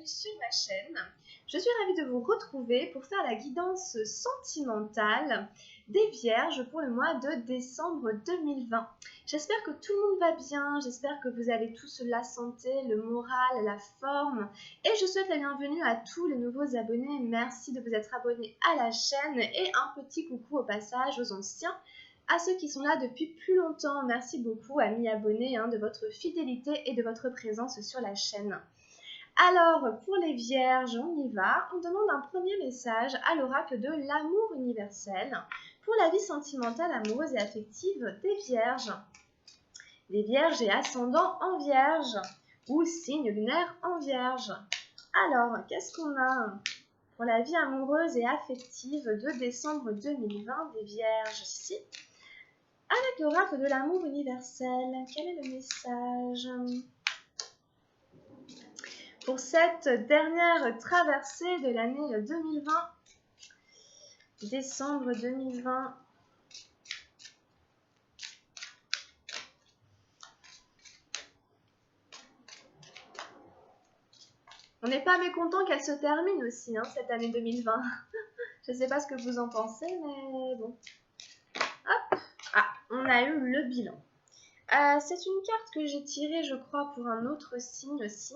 bienvenue sur ma chaîne. Je suis ravie de vous retrouver pour faire la guidance sentimentale des Vierges pour le mois de décembre 2020. J'espère que tout le monde va bien, j'espère que vous avez tous la santé, le moral, la forme. Et je souhaite la bienvenue à tous les nouveaux abonnés. Merci de vous être abonnés à la chaîne et un petit coucou au passage aux anciens. À ceux qui sont là depuis plus longtemps, merci beaucoup amis abonnés de votre fidélité et de votre présence sur la chaîne. Alors, pour les Vierges, on y va. On demande un premier message à l'oracle de l'amour universel pour la vie sentimentale, amoureuse et affective des Vierges. Les Vierges et ascendant en Vierge ou signe lunaire en Vierge. Alors, qu'est-ce qu'on a pour la vie amoureuse et affective de décembre 2020 des Vierges ici? Avec l'oracle de l'amour universel, quel est le message pour cette dernière traversée de l'année 2020, décembre 2020? On n'est pas mécontent qu'elle se termine aussi, cette année 2020. Je ne sais pas ce que vous en pensez, mais bon. Hop. Ah, on a eu le bilan. C'est une carte que j'ai tirée, je crois, pour un autre signe aussi.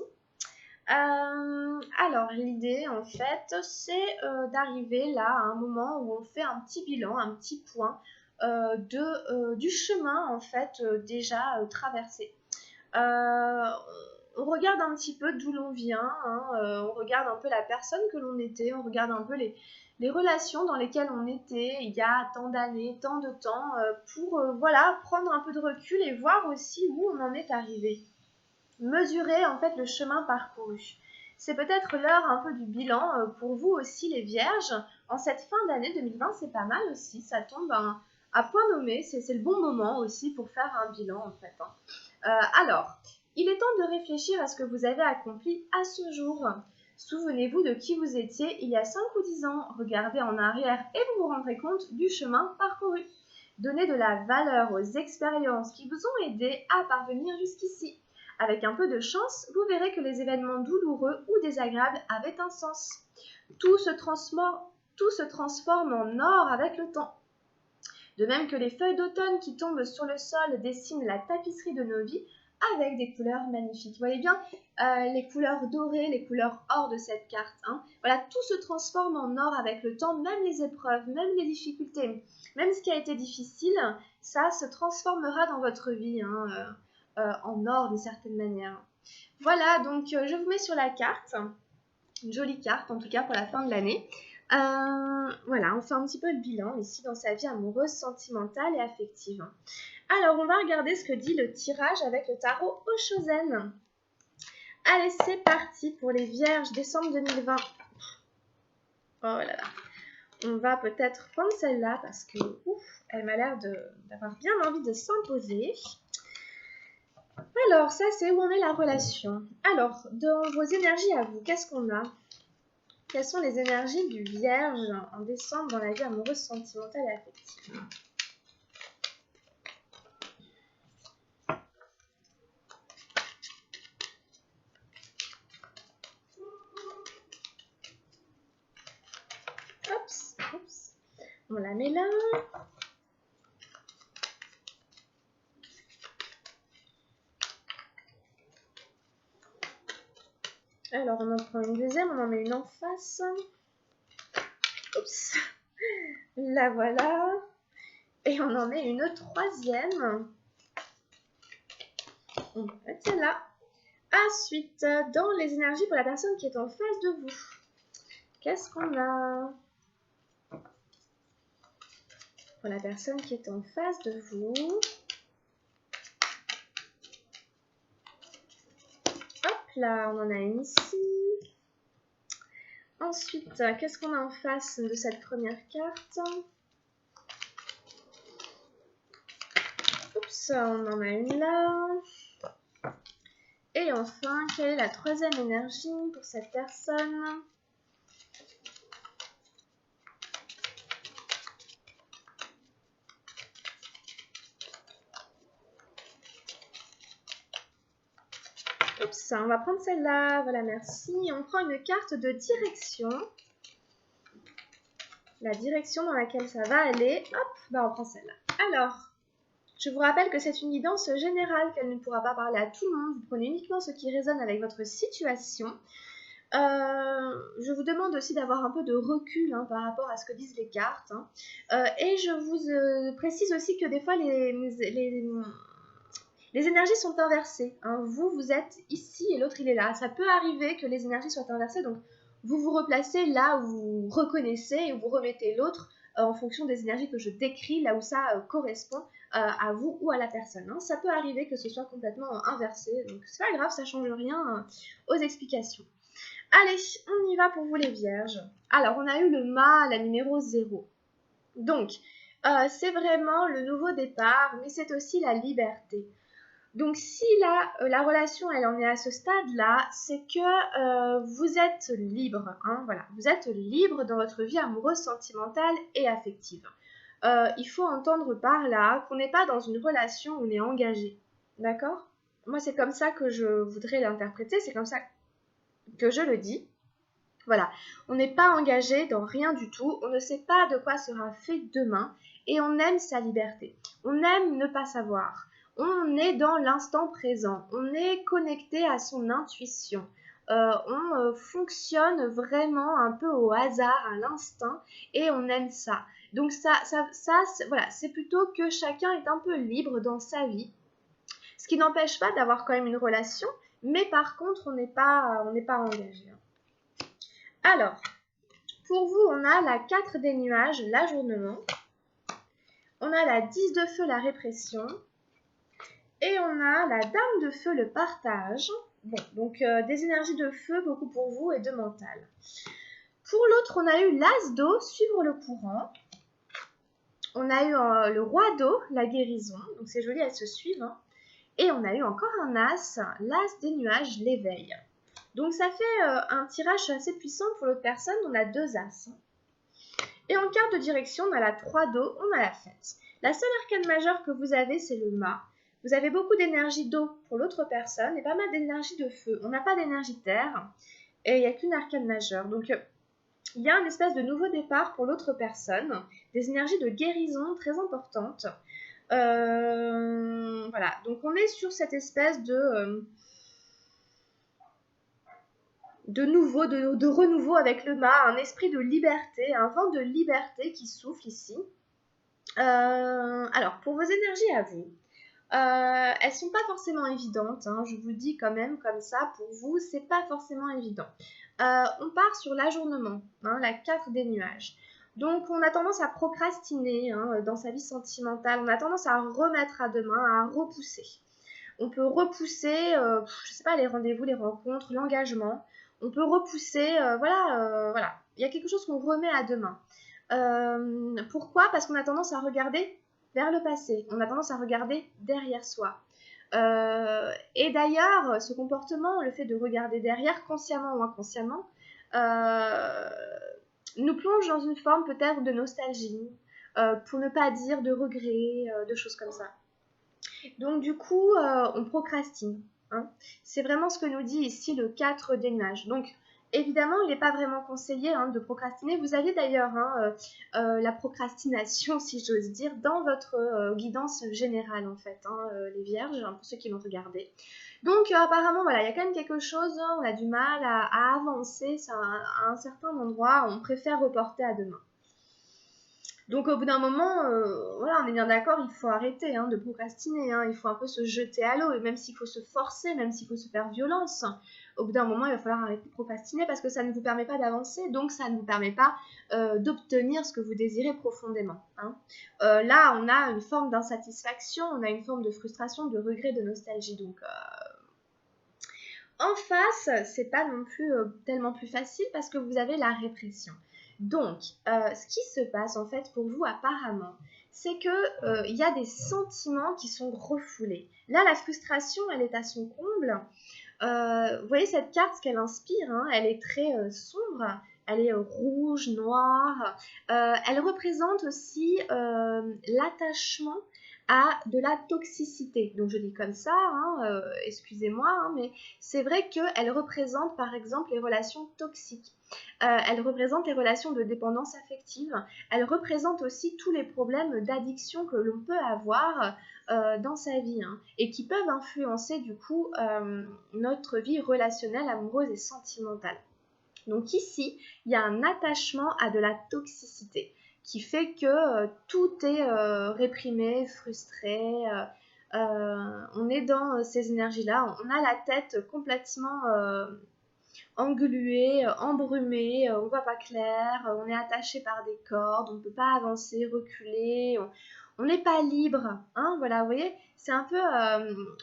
Alors, l'idée, en fait, c'est d'arriver là à un moment où on fait un petit bilan, un petit point du chemin, en fait, déjà traversé. On regarde un petit peu d'où l'on vient, on regarde un peu la personne que l'on était, on regarde un peu les relations dans lesquelles on était il y a tant d'années, tant de temps, pour voilà, prendre un peu de recul et voir aussi où on en est arrivé. Mesurer en fait le chemin parcouru. C'est peut-être l'heure un peu du bilan pour vous aussi les Vierges. En cette fin d'année 2020, c'est pas mal aussi, ça tombe à point nommé, c'est le bon moment aussi pour faire un bilan en fait. Alors, il est temps de réfléchir à ce que vous avez accompli à ce jour. Souvenez-vous de qui vous étiez il y a 5 ou 10 ans, regardez en arrière et vous vous rendrez compte du chemin parcouru. Donnez de la valeur aux expériences qui vous ont aidé à parvenir jusqu'ici. Avec un peu de chance, vous verrez que les événements douloureux ou désagréables avaient un sens. Tout se transforme en or avec le temps. De même que les feuilles d'automne qui tombent sur le sol dessinent la tapisserie de nos vies avec des couleurs magnifiques. Vous voyez bien les couleurs dorées, les couleurs or de cette carte. Voilà, tout se transforme en or avec le temps, même les épreuves, même les difficultés, même ce qui a été difficile, ça se transformera dans votre vie en or d'une certaine manière. Voilà, donc je vous mets sur la carte, une jolie carte en tout cas pour la fin de l'année. Voilà, on fait un petit peu le bilan ici dans sa vie amoureuse, sentimentale et affective. Alors, on va regarder ce que dit le tirage avec le tarot Oshozen. Allez, c'est parti pour les Vierges, décembre 2020. Oh là là. On va peut-être prendre celle-là parce que, elle m'a l'air d'avoir bien envie de s'imposer. Alors, ça, c'est où en est la relation. Alors, dans vos énergies à vous, qu'est-ce qu'on a? Quelles sont les énergies du Vierge en décembre dans la vie amoureuse, sentimentale et affective? Oups. On la met là. Alors, on en prend une deuxième, on en met une en face. Oups. La voilà. Et on en met une troisième. On va mettre celle-là. Ensuite, dans les énergies pour la personne qui est en face de vous, qu'est-ce qu'on a? Pour la personne qui est en face de vous. Hop là, on en a une ici. Ensuite, qu'est-ce qu'on a en face de cette première carte? Oups, on en a une là. Et enfin, quelle est la troisième énergie pour cette personne? Oups, on va prendre celle-là. Voilà, merci. On prend une carte de direction. La direction dans laquelle ça va aller. Hop, bah on prend celle-là. Alors, je vous rappelle que c'est une guidance générale, qu'elle ne pourra pas parler à tout le monde. Vous prenez uniquement ce qui résonne avec votre situation. Je vous demande aussi d'avoir un peu de recul par rapport à ce que disent les cartes. Et je vous précise aussi que des fois, les énergies sont inversées. Vous êtes ici et l'autre, il est là. Ça peut arriver que les énergies soient inversées. Donc, vous vous replacez là où vous reconnaissez et vous remettez l'autre en fonction des énergies que je décris, là où ça correspond à vous ou à la personne. Ça peut arriver que ce soit complètement inversé. Donc, c'est pas grave, ça change rien aux explications. Allez, on y va pour vous les vierges. Alors, on a eu le mât, la numéro 0. Donc, c'est vraiment le nouveau départ, mais c'est aussi la liberté. Donc, si la relation, elle en est à ce stade-là, c'est que vous êtes libre. Voilà. Vous êtes libre dans votre vie amoureuse, sentimentale et affective. Il faut entendre par là qu'on n'est pas dans une relation où on est engagé. D'accord? Moi, c'est comme ça que je voudrais l'interpréter. C'est comme ça que je le dis. Voilà, on n'est pas engagé dans rien du tout, on ne sait pas de quoi sera fait demain et on aime sa liberté. On aime ne pas savoir. On est dans l'instant présent, on est connecté à son intuition. On fonctionne vraiment un peu au hasard, à l'instinct et on aime ça. Donc voilà, c'est plutôt que chacun est un peu libre dans sa vie. Ce qui n'empêche pas d'avoir quand même une relation, mais par contre, on n'est pas engagé. Alors, pour vous, on a la 4 des nuages, l'ajournement. On a la 10 de feu, la répression. Et on a la dame de feu, le partage. Bon, donc des énergies de feu, beaucoup pour vous, et de mental. Pour l'autre, on a eu l'as d'eau, suivre le courant. On a eu le roi d'eau, la guérison. Donc c'est joli, elles se suivent. Et on a eu encore un as, l'as des nuages, l'éveil. Donc ça fait un tirage assez puissant pour l'autre personne. On a 2 as. Et en carte de direction, on a la 3 d'eau, on a la fête. La seule arcane majeure que vous avez, c'est le mât. Vous avez beaucoup d'énergie d'eau pour l'autre personne et pas mal d'énergie de feu. On n'a pas d'énergie terre et il n'y a qu'une arcane majeure. Donc, il y a une espèce de nouveau départ pour l'autre personne, des énergies de guérison très importantes. Voilà, donc on est sur cette espèce de renouveau avec le mât, un esprit de liberté, un vent de liberté qui souffle ici. Alors, pour vos énergies à vous, elles sont pas forcément évidentes, je vous dis quand même comme ça, pour vous, c'est pas forcément évident. On part sur l'ajournement, la 4 des nuages. Donc, on a tendance à procrastiner dans sa vie sentimentale, on a tendance à remettre à demain, à repousser. On peut repousser, je sais pas, les rendez-vous, les rencontres, l'engagement. On peut repousser, voilà. Il y a quelque chose qu'on remet à demain. Pourquoi? Parce qu'on a tendance à regarder vers le passé. On a tendance à regarder derrière soi. Et d'ailleurs, ce comportement, le fait de regarder derrière, consciemment ou inconsciemment, nous plonge dans une forme peut-être de nostalgie, pour ne pas dire de regret, de choses comme ça. Donc du coup, on procrastine. C'est vraiment ce que nous dit ici le 4 des nuages. Donc évidemment, il n'est pas vraiment conseillé de procrastiner. Vous avez d'ailleurs la procrastination, si j'ose dire, dans votre guidance générale en fait, les vierges, pour ceux qui l'ont regardé. Donc apparemment, voilà, il y a quand même quelque chose, on a du mal à avancer à un certain endroit, on préfère reporter à demain. Donc au bout d'un moment, voilà, on est bien d'accord, il faut arrêter de procrastiner, il faut un peu se jeter à l'eau, et même s'il faut se forcer, même s'il faut se faire violence, au bout d'un moment, il va falloir arrêter de procrastiner parce que ça ne vous permet pas d'avancer, donc ça ne vous permet pas d'obtenir ce que vous désirez profondément. Là, on a une forme d'insatisfaction, on a une forme de frustration, de regret, de nostalgie, donc en face, c'est pas non plus tellement plus facile parce que vous avez la répression. Donc, ce qui se passe en fait pour vous apparemment, c'est que il y a des sentiments qui sont refoulés. Là, la frustration, elle est à son comble. Vous voyez cette carte, ce qu'elle inspire, elle est très sombre, elle est rouge, noire. Elle représente aussi l'attachement à de la toxicité. Donc je dis comme ça, hein, excusez-moi, hein, mais c'est vrai qu'elle représente par exemple les relations toxiques. Elle représente les relations de dépendance affective. Elle représente aussi tous les problèmes d'addiction que l'on peut avoir dans sa vie, hein, et qui peuvent influencer du coup notre vie relationnelle, amoureuse et sentimentale. Donc ici, il y a un attachement à de la toxicité qui fait que tout est réprimé, frustré. On est dans ces énergies-là. On a la tête complètement engluée, embrumée, on ne voit pas clair, on est attaché par des cordes, on ne peut pas avancer, reculer, on n'est pas libre, hein, voilà, vous voyez, c'est un peu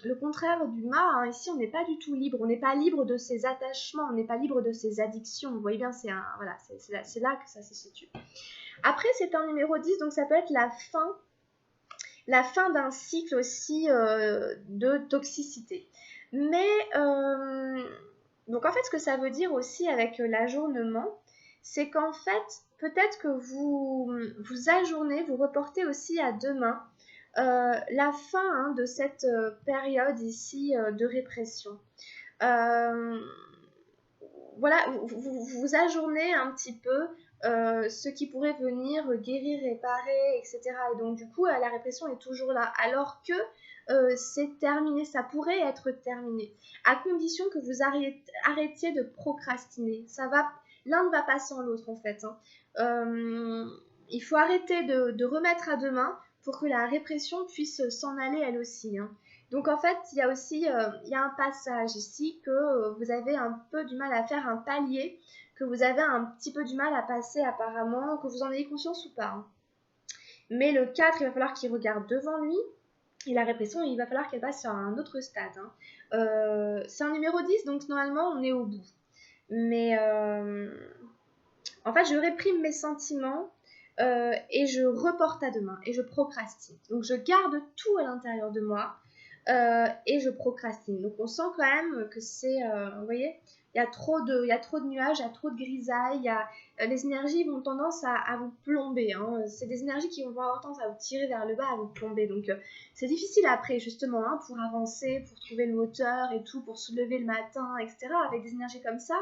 le contraire du ma, hein. Ici on n'est pas du tout libre, on n'est pas libre de ses attachements, on n'est pas libre de ses addictions, vous voyez bien, voilà, c'est là que ça se situe. Après c'est un numéro 10, donc ça peut être la fin d'un cycle aussi de toxicité. Mais donc en fait, ce que ça veut dire aussi avec l'ajournement, c'est qu'en fait, peut-être que vous ajournez, vous reportez aussi à demain la fin, hein, de cette période ici de répression. Voilà, vous ajournez un petit peu ce qui pourrait venir guérir, réparer, etc. Et donc du coup, la répression est toujours là, alors que c'est terminé, ça pourrait être terminé, à condition que vous arrêtiez de procrastiner. L'un ne va pas sans l'autre en fait, hein. Il faut arrêter de remettre à demain pour que la répression puisse s'en aller elle aussi, hein. Donc en fait, il y a aussi il y a un passage ici que vous avez un peu du mal à faire, un palier que vous avez un petit peu du mal à passer apparemment, que vous en ayez conscience ou pas, hein. Mais le 4, il va falloir qu'il regarde devant lui, et la répression, il va falloir qu'elle passe sur un autre stade, hein. C'est un numéro 10, donc normalement on est au bout. Mais en fait, je réprime mes sentiments et je reporte à demain, et je procrastine. Donc je garde tout à l'intérieur de moi. Et je procrastine. Donc on sent quand même que c'est, vous voyez, il y a trop de nuages, il y a trop de grisailles, les énergies vont tendance à vous plomber, hein. C'est des énergies qui vont avoir tendance à vous tirer vers le bas, à vous plomber. Donc c'est difficile après justement, hein, pour avancer, pour trouver le moteur et tout, pour se lever le matin, etc. Avec des énergies comme ça,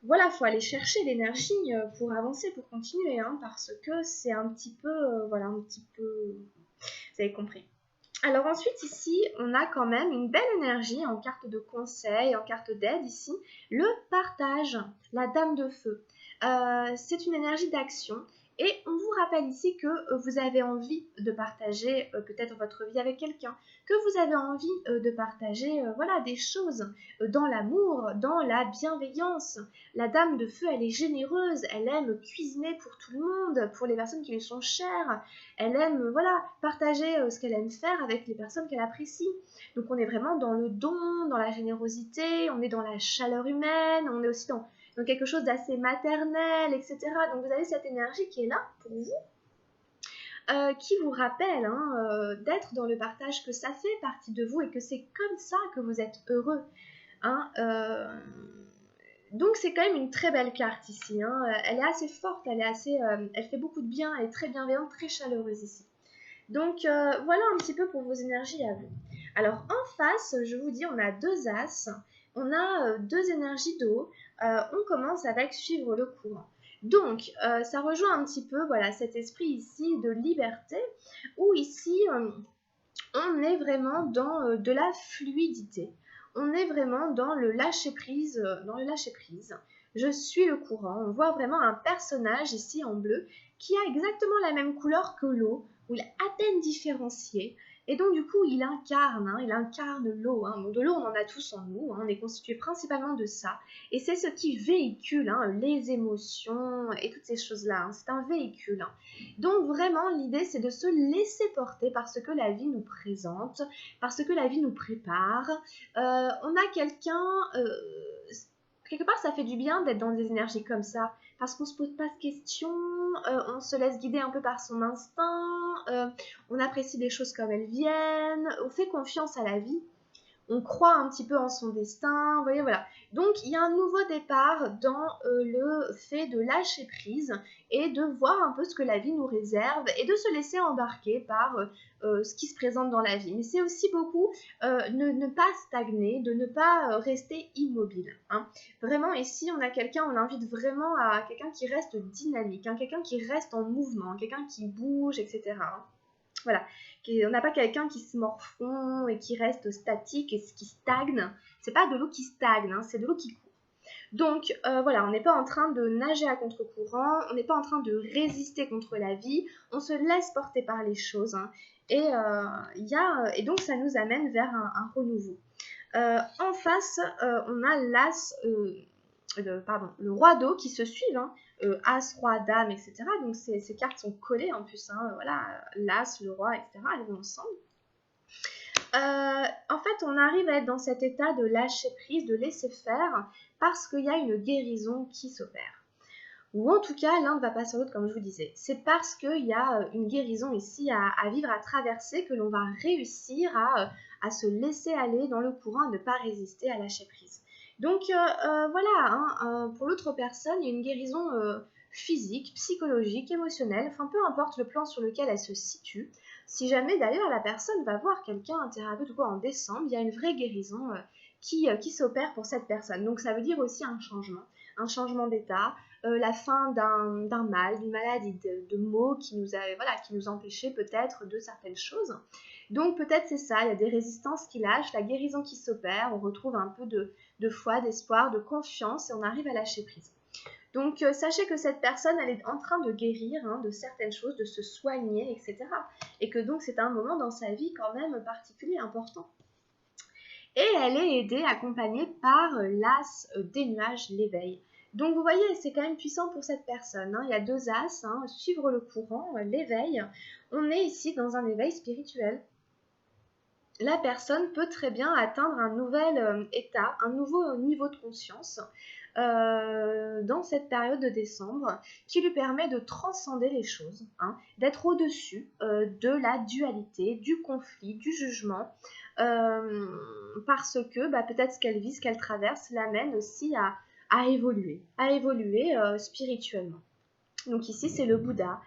voilà, faut aller chercher l'énergie pour avancer, pour continuer, hein, parce que c'est un petit peu, voilà, un petit peu, vous avez compris. Alors ensuite ici, on a quand même une belle énergie en carte de conseil, en carte d'aide ici, le partage, la dame de feu. C'est une énergie d'action et on vous rappelle ici que vous avez envie de partager peut-être votre vie avec quelqu'un, que vous avez envie de partager voilà, des choses dans l'amour, dans la bienveillance. La dame de feu, elle est généreuse, elle aime cuisiner pour tout le monde, pour les personnes qui lui sont chères. Elle aime, voilà, partager ce qu'elle aime faire avec les personnes qu'elle apprécie. Donc on est vraiment dans le don, dans la générosité, on est dans la chaleur humaine, on est aussi dans quelque chose d'assez maternel, etc. Donc vous avez cette énergie qui est là pour vous, qui vous rappelle, hein, d'être dans le partage, que ça fait partie de vous et que c'est comme ça que vous êtes heureux, hein. Donc c'est quand même une très belle carte ici, hein. Elle est assez forte, elle fait beaucoup de bien, elle est très bienveillante, très chaleureuse ici. Donc voilà un petit peu pour vos énergies à vous. Alors en face, je vous dis, on a deux as, on a deux énergies d'eau. On commence avec suivre le courant. Donc ça rejoint un petit peu, voilà, cet esprit ici de liberté, où ici on est vraiment dans de la fluidité. On est vraiment dans le lâcher prise, Je suis le courant. On voit vraiment un personnage ici en bleu qui a exactement la même couleur que l'eau, où il est à peine différencié. Et donc du coup, il incarne l'eau, hein. Donc, de l'eau, on en a tous en nous, hein. On est constitué principalement de ça. Et c'est ce qui véhicule, hein, les émotions et toutes ces choses-là, hein. C'est un véhicule, hein. Donc vraiment, l'idée, c'est de se laisser porter par ce que la vie nous présente, par ce que la vie nous prépare. On a quelqu'un... quelque part, ça fait du bien d'être dans des énergies comme ça, parce qu'on ne se pose pas de questions, on se laisse guider un peu par son instinct, on apprécie les choses comme elles viennent, on fait confiance à la vie. on croit un petit peu en son destin, vous voyez, voilà. Donc, il y a un nouveau départ dans le fait de lâcher prise et de voir un peu ce que la vie nous réserve et de se laisser embarquer par ce qui se présente dans la vie. Mais c'est aussi beaucoup ne pas stagner, de ne pas rester immobile. Hein. Vraiment, ici, on a quelqu'un, on invite vraiment à quelqu'un qui reste dynamique, hein, quelqu'un qui reste en mouvement, quelqu'un qui bouge, etc. Hein. Voilà, on n'a pas quelqu'un qui se morfond et qui reste statique et qui stagne. C'est pas de l'eau qui stagne, hein, c'est de l'eau qui coule. Donc voilà, on n'est pas en train de nager à contre-courant, on n'est pas en train de résister contre la vie, on se laisse porter par les choses. Hein, et donc ça nous amène vers un renouveau. En face, on a l'as, le roi d'eau qui se suivent, hein, as, roi, dame, etc. Donc ces cartes sont collées en plus, hein, voilà, l'as, le roi, etc. Elles vont ensemble. En fait, on arrive à être dans cet état de lâcher prise, de laisser faire, parce qu'il y a une guérison qui s'opère. Ou en tout cas, l'un ne va pas sur l'autre, comme je vous disais. C'est parce qu'il y a une guérison ici à vivre, à traverser, que l'on va réussir à se laisser aller dans le courant, à ne pas résister, à lâcher prise. Donc voilà, hein, pour l'autre personne, il y a une guérison physique, psychologique, émotionnelle, enfin peu importe le plan sur lequel elle se situe. Si jamais d'ailleurs la personne va voir quelqu'un, un thérapeute ou quoi en décembre, il y a une vraie guérison qui s'opère pour cette personne. Donc ça veut dire aussi un changement d'état, la fin d'un mal, d'une maladie, de maux qui nous empêchaient peut-être de certaines choses. Donc peut-être c'est ça, il y a des résistances qui lâchent, la guérison qui s'opère, on retrouve un peu de foi, d'espoir, de confiance et on arrive à lâcher prise. Donc sachez que cette personne, elle est en train de guérir hein, de certaines choses, de se soigner, etc. Et que donc c'est un moment dans sa vie quand même particulier, important. Et elle est aidée, accompagnée par l'as des nuages, l'éveil. Donc vous voyez, c'est quand même puissant pour cette personne. Hein. Il y a deux as, hein, suivre le courant, l'éveil. On est ici dans un éveil spirituel. La personne peut très bien atteindre un nouvel état, un nouveau niveau de conscience dans cette période de décembre qui lui permet de transcender les choses, hein, d'être au-dessus de la dualité, du conflit, du jugement, parce que peut-être ce qu'elle vit, ce qu'elle traverse l'amène aussi à évoluer spirituellement. Donc ici, c'est le Bouddha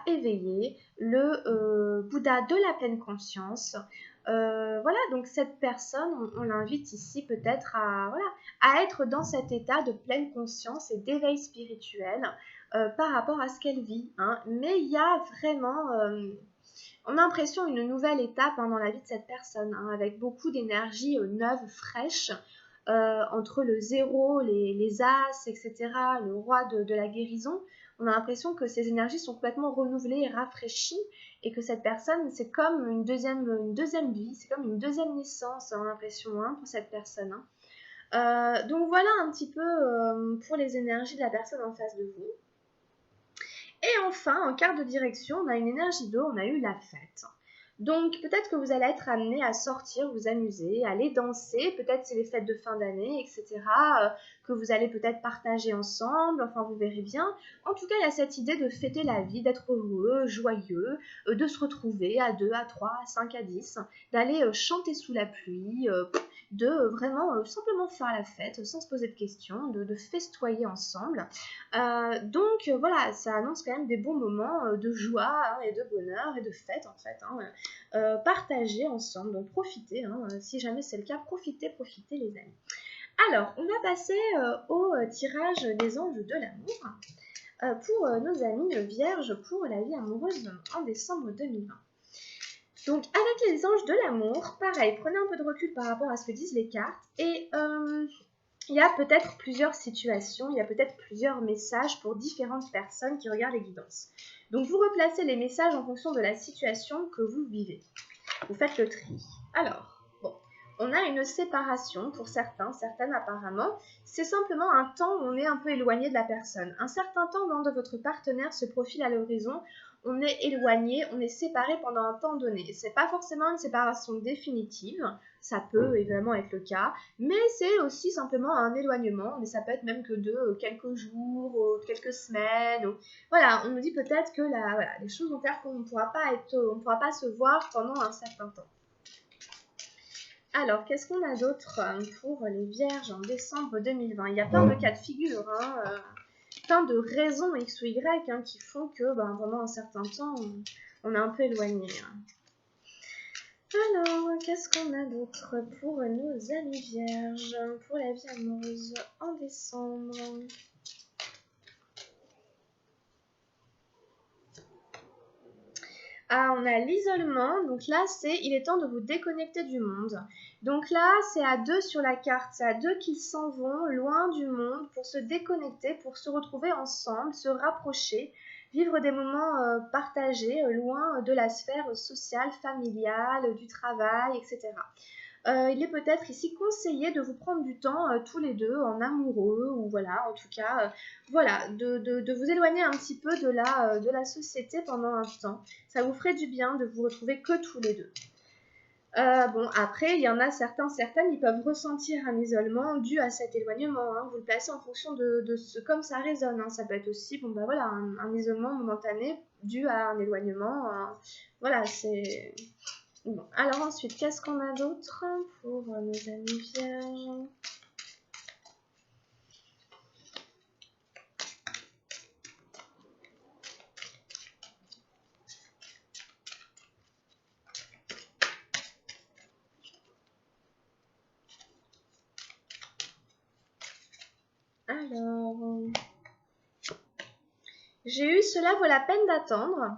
éveillé, le Bouddha de la pleine conscience. Voilà, donc cette personne, on l'invite ici peut-être à être dans cet état de pleine conscience et d'éveil spirituel par rapport à ce qu'elle vit. Hein. Mais il y a vraiment, on a l'impression une nouvelle étape dans la vie de cette personne, hein, avec beaucoup d'énergie neuve, fraîche. Entre le zéro, les as, etc., le roi de la guérison, on a l'impression que ces énergies sont complètement renouvelées et rafraîchies et que cette personne, c'est comme une deuxième vie, c'est comme une deuxième naissance, on a l'impression, hein, pour cette personne. Hein. Donc voilà un petit peu pour les énergies de la personne en face de vous. Et enfin, en carte de direction, on a une énergie d'eau, on a eu la fête. Donc peut-être que vous allez être amené à sortir, vous amuser, aller danser, peut-être c'est les fêtes de fin d'année, etc., que vous allez peut-être partager ensemble, enfin vous verrez bien. En tout cas, il y a cette idée de fêter la vie, d'être heureux, joyeux, de se retrouver à 2, à 3, à 5, à 10, d'aller chanter sous la pluie, de vraiment simplement faire la fête sans se poser de questions, de festoyer ensemble. Donc voilà, ça annonce quand même des bons moments de joie hein, et de bonheur et de fête en fait. Hein, partager ensemble, donc profitez, hein, si jamais c'est le cas, profitez les amis. Alors, on va passer au tirage des anges de l'amour pour nos amis vierges pour la vie amoureuse en décembre 2020. Donc, avec les anges de l'amour, pareil, prenez un peu de recul par rapport à ce que disent les cartes et il y a peut-être plusieurs situations, il y a peut-être plusieurs messages pour différentes personnes qui regardent les guidances. Donc, vous replacez les messages en fonction de la situation que vous vivez. Vous faites le tri. Alors, bon, on a une séparation pour certaines apparemment. C'est simplement un temps où on est un peu éloigné de la personne. Un certain temps, l'un de votre partenaire se profile à l'horizon. On est éloigné, on est séparé pendant un temps donné. C'est pas forcément une séparation définitive, ça peut évidemment être le cas, mais c'est aussi simplement un éloignement, mais ça peut être même que de quelques jours, ou quelques semaines. Ou... Voilà, on nous dit peut-être que les choses vont faire qu'on ne pourra pas se voir pendant un certain temps. Alors, qu'est-ce qu'on a d'autre pour les vierges en décembre 2020? Il y a plein de cas de figure, hein, plein de raisons X ou Y hein, qui font que pendant un certain temps, on est un peu éloigné. Alors, qu'est-ce qu'on a d'autre pour nos amis vierges, pour la vie amoureuse en décembre? Ah, on a l'isolement, donc là, il est temps de vous déconnecter du monde. Donc là, c'est à deux sur la carte, c'est à deux qu'ils s'en vont loin du monde pour se déconnecter, pour se retrouver ensemble, se rapprocher, vivre des moments partagés, loin de la sphère sociale, familiale, du travail, etc. Il est peut-être ici conseillé de vous prendre du temps tous les deux en amoureux ou voilà, en tout cas, voilà, de vous éloigner un petit peu de la société pendant un temps. Ça vous ferait du bien de vous retrouver que tous les deux. Bon, après, il y en a certaines, ils peuvent ressentir un isolement dû à cet éloignement. Hein. Vous le placez en fonction de ce comme ça résonne. Hein. Ça peut être aussi, bon bah voilà, un isolement momentané dû à un éloignement. Voilà, c'est bon. Alors ensuite, qu'est-ce qu'on a d'autre pour nos amis vierges? Alors, j'ai eu cela vaut la peine d'attendre.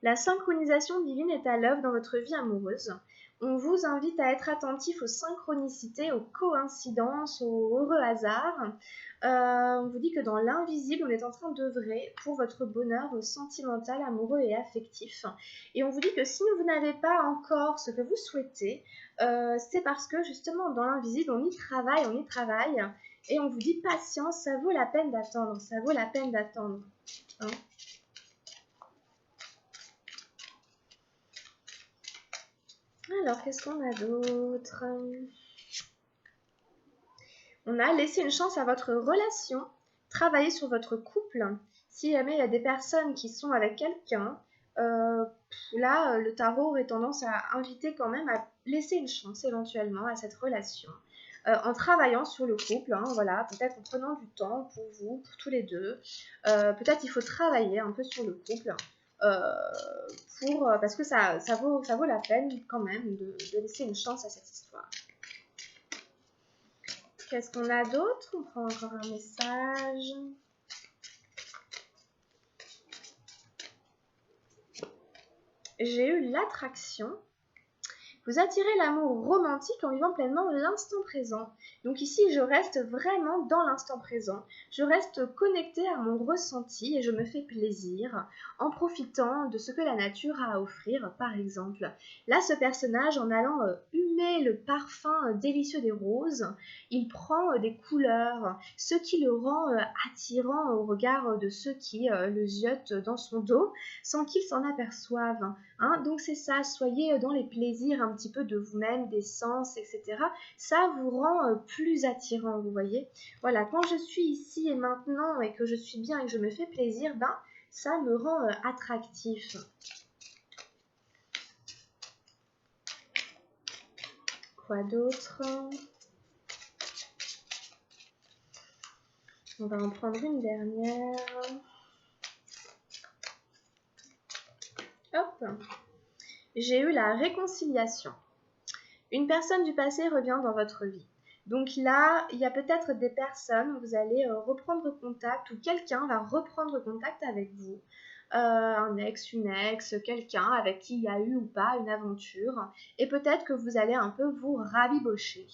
La synchronisation divine est à l'œuvre dans votre vie amoureuse. On vous invite à être attentif aux synchronicités, aux coïncidences, aux heureux hasards. On vous dit que dans l'invisible, on est en train d'œuvrer pour votre bonheur sentimental, amoureux et affectif. Et on vous dit que si vous n'avez pas encore ce que vous souhaitez, c'est parce que justement dans l'invisible, on y travaille. Et on vous dit patience, ça vaut la peine d'attendre, ça vaut la peine d'attendre. Hein. Alors, qu'est-ce qu'on a d'autre? On a laissé une chance à votre relation, travailler sur votre couple. Si jamais il y a des personnes qui sont avec quelqu'un, là, le tarot aurait tendance à inviter quand même à laisser une chance éventuellement à cette relation. En travaillant sur le couple, hein, voilà, peut-être en prenant du temps pour vous, pour tous les deux. Peut-être il faut travailler un peu sur le couple. Parce que ça vaut la peine quand même de laisser une chance à cette histoire. Qu'est-ce qu'on a d'autre? On prend encore un message. J'ai eu l'attraction. Vous attirez l'amour romantique en vivant pleinement l'instant présent. Donc ici, je reste vraiment dans l'instant présent. Je reste connectée à mon ressenti et je me fais plaisir en profitant de ce que la nature a à offrir, par exemple. Là, ce personnage, en allant humer le parfum délicieux des roses, il prend des couleurs, ce qui le rend attirant au regard de ceux qui le ziotent dans son dos, sans qu'ils s'en aperçoivent. Hein, donc c'est ça, soyez dans les plaisirs un petit peu de vous-même, des sens, etc. Ça vous rend plus attirant, vous voyez. Voilà, quand je suis ici et maintenant et que je suis bien et que je me fais plaisir, ça me rend attractif. Quoi d'autre? On va en prendre une dernière. Hop. J'ai eu la réconciliation. Une personne du passé revient dans votre vie. Donc là, il y a peut-être des personnes, vous allez reprendre contact ou quelqu'un va reprendre contact avec vous. Un ex, une ex, quelqu'un avec qui il y a eu ou pas une aventure. Et peut-être que vous allez un peu vous rabibocher.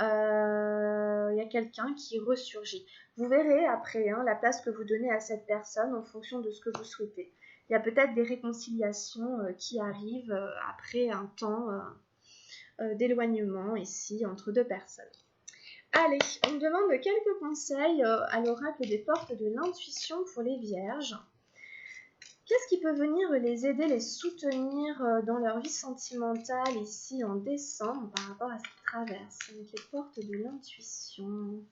Il y a quelqu'un qui ressurgit. Vous verrez après la place que vous donnez à cette personne en fonction de ce que vous souhaitez. Il y a peut-être des réconciliations qui arrivent après un temps d'éloignement ici entre deux personnes. Allez, on me demande quelques conseils à l'oracle des portes de l'intuition pour les vierges. Qu'est-ce qui peut venir les aider, les soutenir dans leur vie sentimentale ici en décembre par rapport à ce qu'ils traversent avec les portes de l'intuition?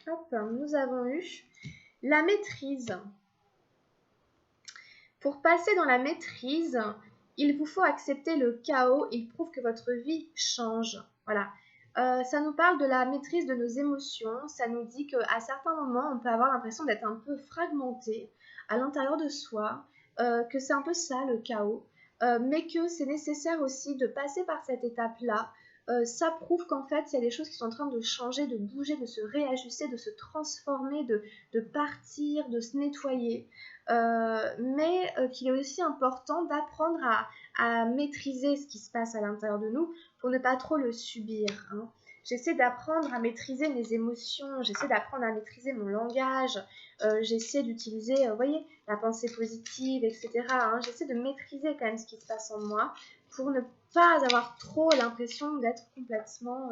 Hop, nous avons eu la maîtrise. Pour passer dans la maîtrise, il vous faut accepter le chaos. Il prouve que votre vie change. Voilà. Ça nous parle de la maîtrise de nos émotions. Ça nous dit qu'à certains moments, on peut avoir l'impression d'être un peu fragmenté à l'intérieur de soi, que c'est un peu ça le chaos, mais que c'est nécessaire aussi de passer par cette étape-là. Ça prouve qu'en fait, il y a des choses qui sont en train de changer, de bouger, de se réajuster, de se transformer, de partir, de se nettoyer. Mais qu'il est aussi important d'apprendre à maîtriser ce qui se passe à l'intérieur de nous pour ne pas trop le subir. Hein. J'essaie d'apprendre à maîtriser mes émotions, j'essaie d'apprendre à maîtriser mon langage, j'essaie d'utiliser, vous voyez, la pensée positive, etc. Hein. J'essaie de maîtriser quand même ce qui se passe en moi pour ne pas avoir trop l'impression d'être complètement,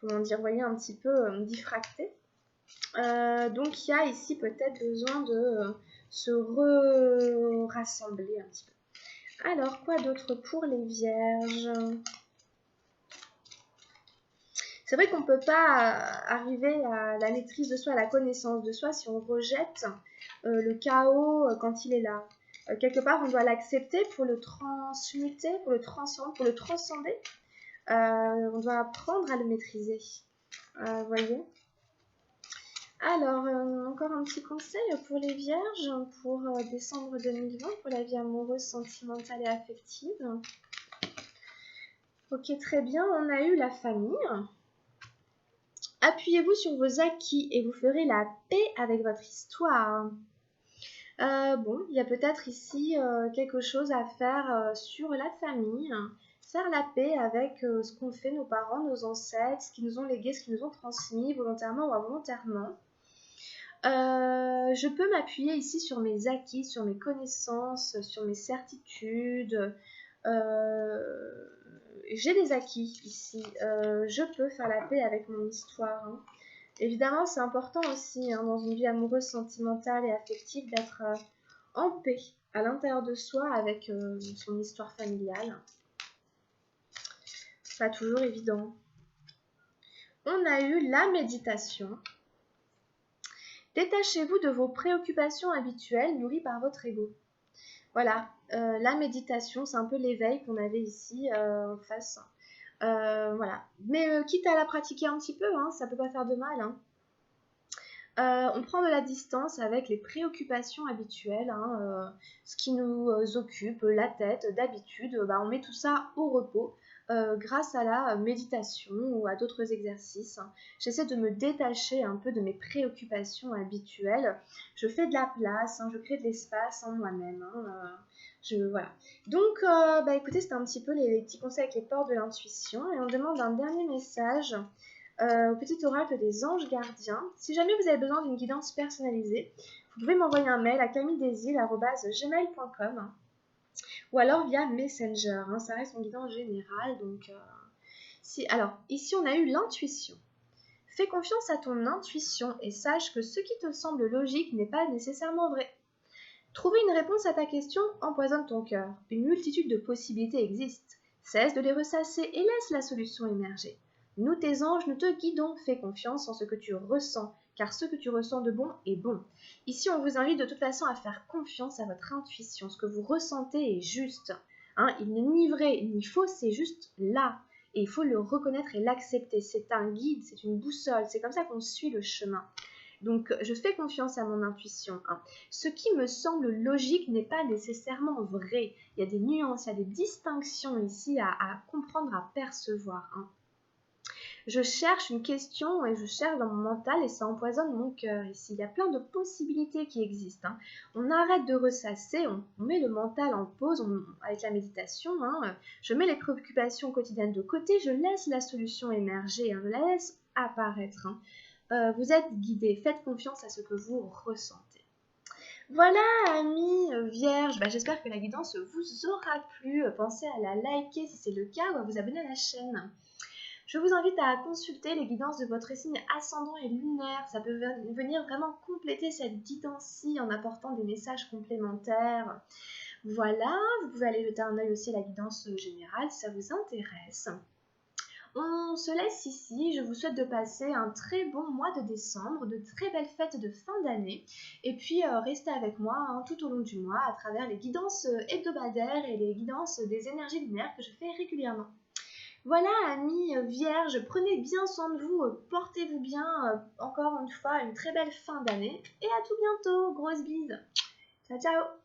comment dire, vous voyez, un petit peu diffracté. Donc il y a ici peut-être besoin de se rassembler un petit peu. Alors, quoi d'autre pour les vierges? C'est vrai qu'on ne peut pas arriver à la maîtrise de soi, à la connaissance de soi si on rejette le chaos quand il est là. Quelque part, on doit l'accepter pour le transmuter, pour le transformer, pour le transcender. On doit apprendre à le maîtriser. Voyez. Alors, encore un petit conseil pour les vierges pour décembre 2020, pour la vie amoureuse, sentimentale et affective. Ok, très bien, on a eu la famille. Appuyez-vous sur vos acquis et vous ferez la paix avec votre histoire. Bon, il y a peut-être ici quelque chose à faire sur la famille. Faire la paix avec ce qu'ont fait nos parents, nos ancêtres, ce qu'ils nous ont légué, ce qu'ils nous ont transmis, volontairement ou involontairement. Je peux m'appuyer ici sur mes acquis, sur mes connaissances, sur mes certitudes. J'ai des acquis ici. Je peux faire la paix avec mon histoire. Hein. Évidemment, c'est important aussi dans une vie amoureuse, sentimentale et affective d'être en paix à l'intérieur de soi avec son histoire familiale. Pas toujours évident. On a eu la méditation. Détachez-vous de vos préoccupations habituelles nourries par votre ego. Voilà, la méditation, c'est un peu l'éveil qu'on avait ici en face. Voilà. Mais quitte à la pratiquer un petit peu, ça peut pas faire de mal. On prend de la distance avec les préoccupations habituelles, ce qui nous occupe, la tête, d'habitude, on met tout ça au repos grâce à la méditation ou à d'autres exercices. J'essaie de me détacher un peu de mes préoccupations habituelles. Je fais de la place, je crée de l'espace en moi-même. Voilà. Donc, écoutez, c'était un petit peu les petits conseils avec les portes de l'intuition. Et on demande un dernier message au petit oracle des anges gardiens. Si jamais vous avez besoin d'une guidance personnalisée, vous pouvez m'envoyer un mail à camilledesil@gmail.com ou alors via Messenger. Ça reste une guidance générale. Donc, alors, ici, on a eu l'intuition. Fais confiance à ton intuition et sache que ce qui te semble logique n'est pas nécessairement vrai. Trouver une réponse à ta question empoisonne ton cœur. Une multitude de possibilités existent. Cesse de les ressasser et laisse la solution émerger. Nous, tes anges, nous te guidons. Fais confiance en ce que tu ressens, car ce que tu ressens de bon est bon. Ici, on vous invite de toute façon à faire confiance à votre intuition. Ce que vous ressentez est juste. Il n'est ni vrai ni faux, c'est juste là. Et il faut le reconnaître et l'accepter. C'est un guide, c'est une boussole. C'est comme ça qu'on suit le chemin. Donc, je fais confiance à mon intuition. Ce qui me semble logique n'est pas nécessairement vrai. Il y a des nuances, il y a des distinctions ici à comprendre, à percevoir. Je cherche une question et je cherche dans mon mental et ça empoisonne mon cœur ici. Il y a plein de possibilités qui existent. On arrête de ressasser, on met le mental en pause avec la méditation. Je mets les préoccupations quotidiennes de côté, je laisse la solution émerger, je la laisse apparaître. Vous êtes guidés, faites confiance à ce que vous ressentez. Voilà, amis vierges, j'espère que la guidance vous aura plu. Pensez à la liker si c'est le cas ou à vous abonner à la chaîne. Je vous invite à consulter les guidances de votre signe ascendant et lunaire. Ça peut venir vraiment compléter cette guidance-ci en apportant des messages complémentaires. Voilà, vous pouvez aller jeter un œil aussi à la guidance générale si ça vous intéresse. On se laisse ici. Je vous souhaite de passer un très bon mois de décembre, de très belles fêtes de fin d'année. Et puis, restez avec moi hein, tout au long du mois à travers les guidances hebdomadaires et les guidances des énergies lunaires que je fais régulièrement. Voilà, amis vierges, prenez bien soin de vous, portez-vous bien, encore une fois, une très belle fin d'année. Et à tout bientôt, grosse bise. Ciao, ciao.